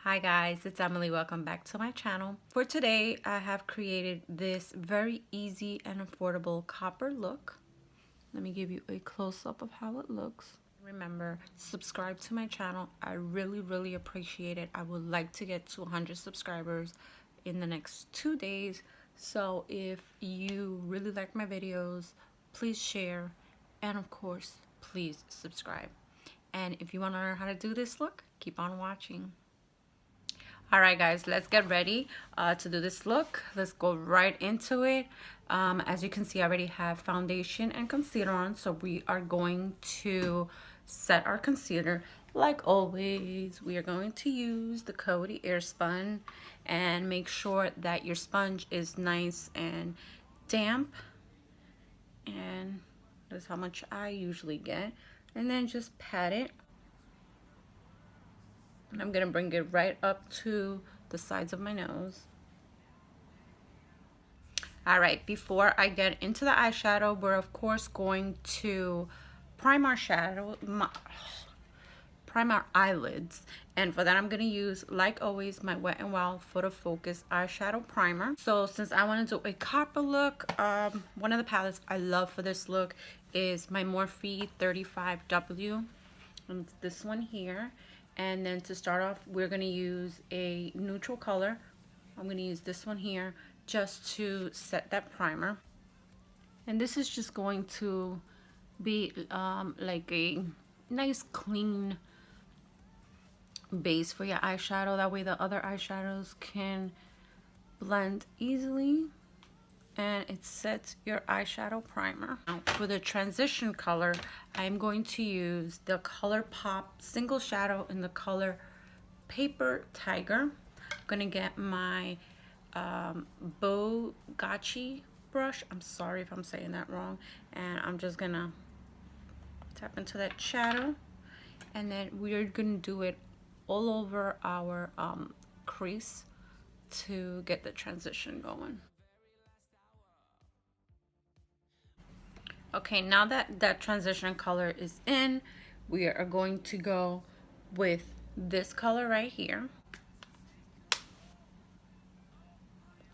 Hi guys, it's Emily. Welcome back to my channel. For today, I have created this very easy and affordable copper look. Let me give you a close-up of how it looks. Remember, subscribe to my channel. I really appreciate it. I would like to get to 100 subscribers in the next 2 days. So if you really like my videos, please share, and of course, please subscribe. And if you want to learn how to do this look, keep on watching. Alright guys, let's get ready to do this look. Let's go right into it. As you can see, I already have foundation and concealer on, so we are going to set our concealer. Like always, we are going to use the Coty Airspun, and make sure that your sponge is nice and damp. And that's how much I usually get. And then just pat it. And I'm gonna bring it right up to the sides of my nose. All right, before I get into the eyeshadow, we're of course going to prime our eyelids. And for that, I'm gonna use, like always, my Wet n Wild Photo Focus eyeshadow primer. So since I want to do a copper look, one of the palettes I love for this look is my Morphe 35W. And it's this one here. And then to start off, we're going to use a neutral color. I'm going to use this one here just to set that primer. And this is just going to be like a nice clean base for your eyeshadow. That way the other eyeshadows can blend easily. And it sets your eyeshadow primer. Now, for the transition color, I'm going to use the ColourPop single shadow in the color Paper Tiger. I'm gonna get my Bogachi brush. I'm sorry if I'm saying that wrong. And I'm just gonna tap into that shadow. And then we're gonna do it all over our crease to get the transition going. Okay, now that that transition color is in, we are going to go with this color right here.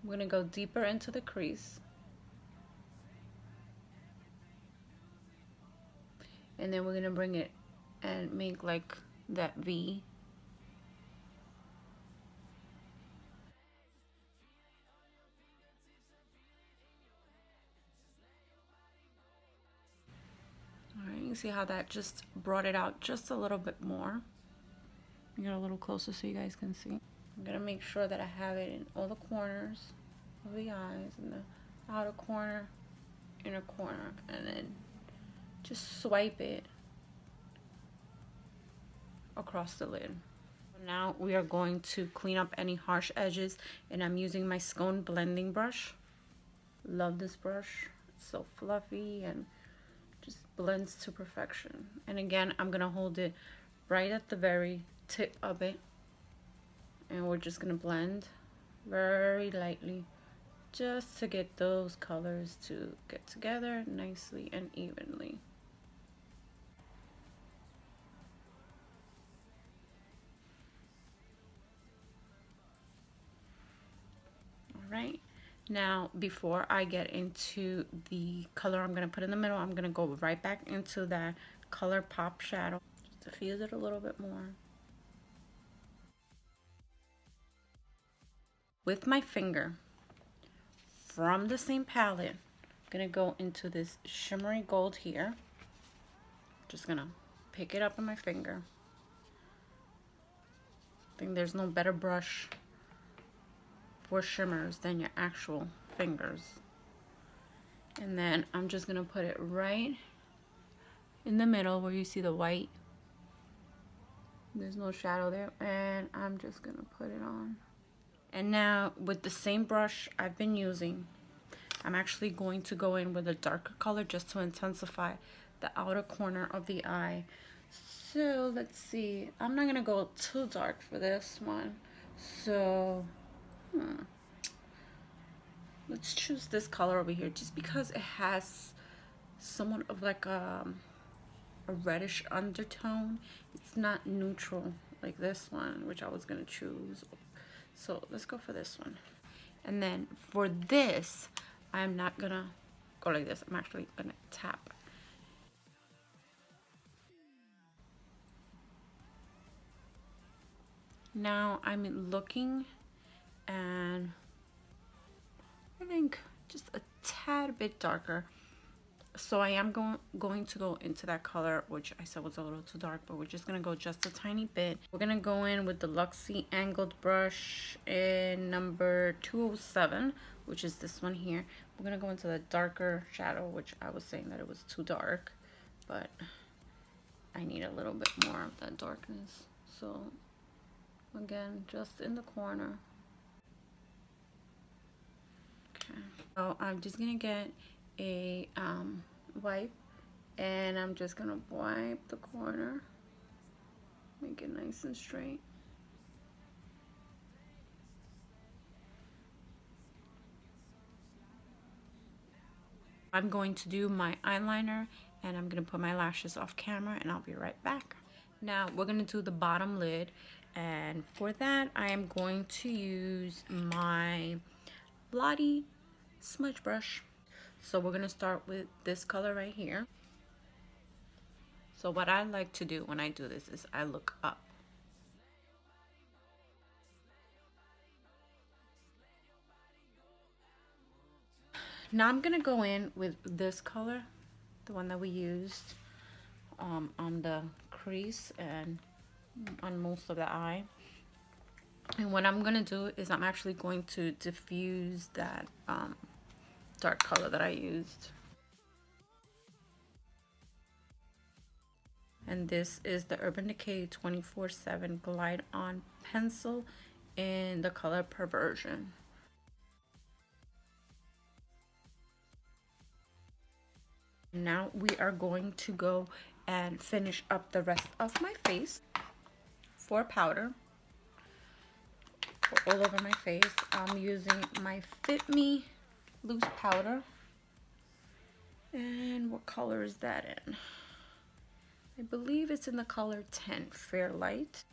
I'm going to go deeper into the crease. And then we're going to bring it and make like that V. Alright, you can see how that just brought it out just a little bit more. Get a little closer so you guys can see. I'm going to make sure that I have it in all the corners of the eyes, and the outer corner, inner corner, and then just swipe it across the lid. Now we are going to clean up any harsh edges, and I'm using my Scone blending brush. Love this brush. It's so fluffy and just blends to perfection. And again, I'm gonna hold it right at the very tip of it, and we're just gonna blend very lightly just to get those colors to get together nicely and evenly. Right now, before I get into the color I'm going to put in the middle, I'm going to go right back into that ColourPop shadow just to fuse it a little bit more. With my finger, from the same palette, I'm going to go into this shimmery gold here. Just going to pick it up on my finger. I think there's no better brush for shimmers than your actual fingers. And then I'm just gonna put it right in the middle where you see the white. There's no shadow there, and I'm just gonna put it on. And now with the same brush I've been using, I'm actually going to go in with a darker color just to intensify the outer corner of the eye. So let's see, I'm not gonna go too dark for this one, so let's choose this color over here just because it has somewhat of like a reddish undertone. It's not neutral like this one, which I was gonna choose. So let's go for this one. And then for this, I'm not gonna go like this. I'm actually gonna tap. Now I'm looking, and I think just a tad bit darker. So I am going to go into that color, which I said was a little too dark, but we're just gonna go just a tiny bit. We're gonna go in with the Luxie angled brush in number 207, which is this one here. We're gonna go into the darker shadow, which I was saying that it was too dark, but I need a little bit more of that darkness. So again, just in the corner. Okay. So I'm just gonna get a wipe, and I'm just gonna wipe the corner, make it nice and straight. I'm going to do my eyeliner, and I'm gonna put my lashes off camera, and I'll be right back. Now we're gonna do the bottom lid, and for that I am going to use my Blotty smudge brush. So we're gonna start with this color right here. So what I like to do when I do this is I look up. Now I'm gonna go in with this color, the one that we used on the crease and on most of the eye. And what I'm gonna do is I'm actually going to diffuse that dark color that I used. And this is the Urban Decay 24/7 Glide On Pencil in the color Perversion. Now we are going to go and finish up the rest of my face. For powder, all over my face, I'm using my Fit Me loose powder. And what color is that in? I believe it's in the color 10, Fair Light.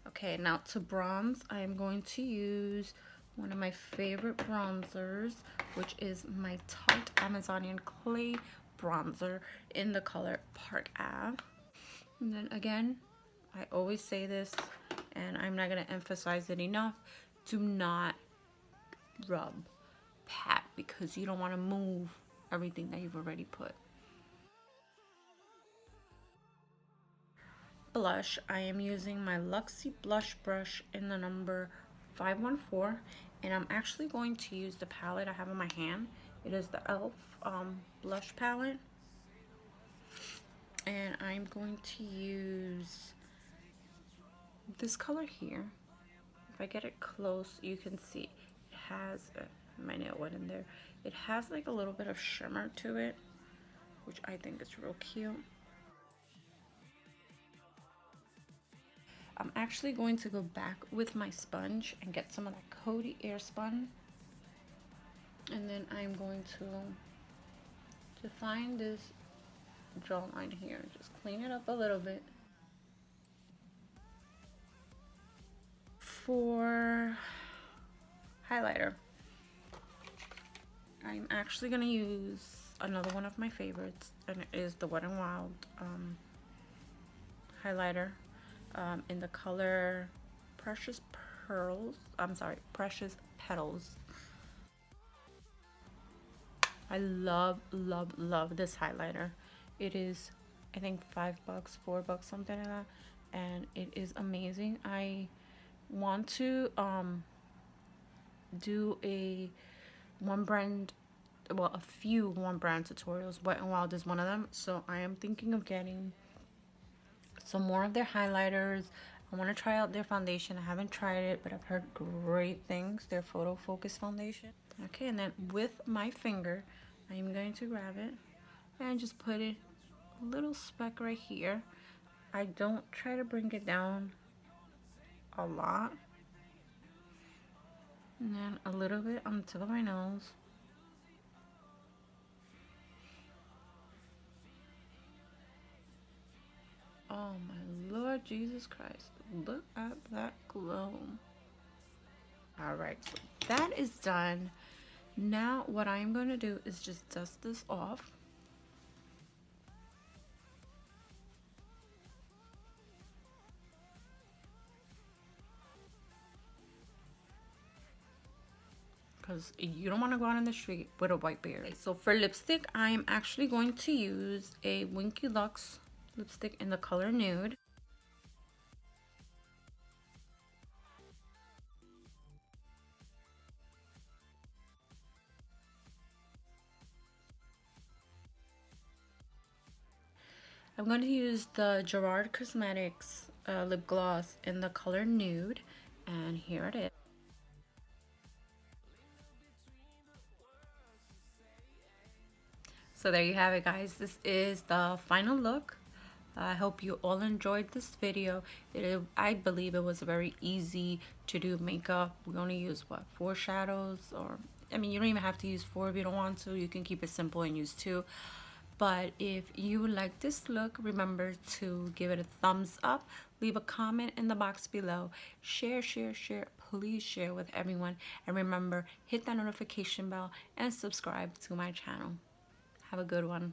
Okay, now to bronze, I'm going to use one of my favorite bronzers, which is my Tarte Amazonian Clay bronzer in the color Park Ave. And then again, I always say this, and I'm not going to emphasize it enough, do not rub, pat, because you don't want to move everything that you've already put. Blush, I am using my Luxie blush brush in the number 514, and I'm actually going to use the palette I have in my hand. It is the e.l.f. Blush palette, and I'm going to use this color here. If I get it close, you can see it has my nail went in there. It has like a little bit of shimmer to it, which I think is real cute. I'm actually going to go back with my sponge and get some of that Coty Airspun, and then I'm going to define this jawline here. Just clean it up a little bit. For highlighter, I'm actually going to use another one of my favorites, and it is the Wet n Wild highlighter in the color Precious Petals. I love this highlighter. It is, I think, $5, $4, something like that, and it is amazing. I want to do a few one brand tutorials. Wet n Wild is one of them, so I am thinking of getting some more of their highlighters. I want to try out their foundation. I haven't tried it, but I've heard great things. Their Photo Focus foundation. Okay, and then with my finger, I'm going to grab it and just put it a little speck right here. I don't try to bring it down a lot. And then a little bit on the tip of my nose. Oh my Lord Jesus Christ. Look at that glow. Alright, so that is done. Now what I'm going to do is just dust this off. Because you don't want to go out in the street with a white beard. Okay, so for lipstick, I'm actually going to use a Winky Lux lipstick in the color Nude. I'm going to use the Gerard Cosmetics lip gloss in the color Nude, and here it is. So there you have it, guys. This is the final look. I hope you all enjoyed this video. I believe it was very easy to do makeup. We only use what, 4 shadows, or I mean, you don't even have to use 4 if you don't want to. You can keep it simple and use 2. But if you like this look, remember to give it a thumbs up, leave a comment in the box below, share, please share with everyone, and remember, hit that notification bell and subscribe to my channel. Have a good one.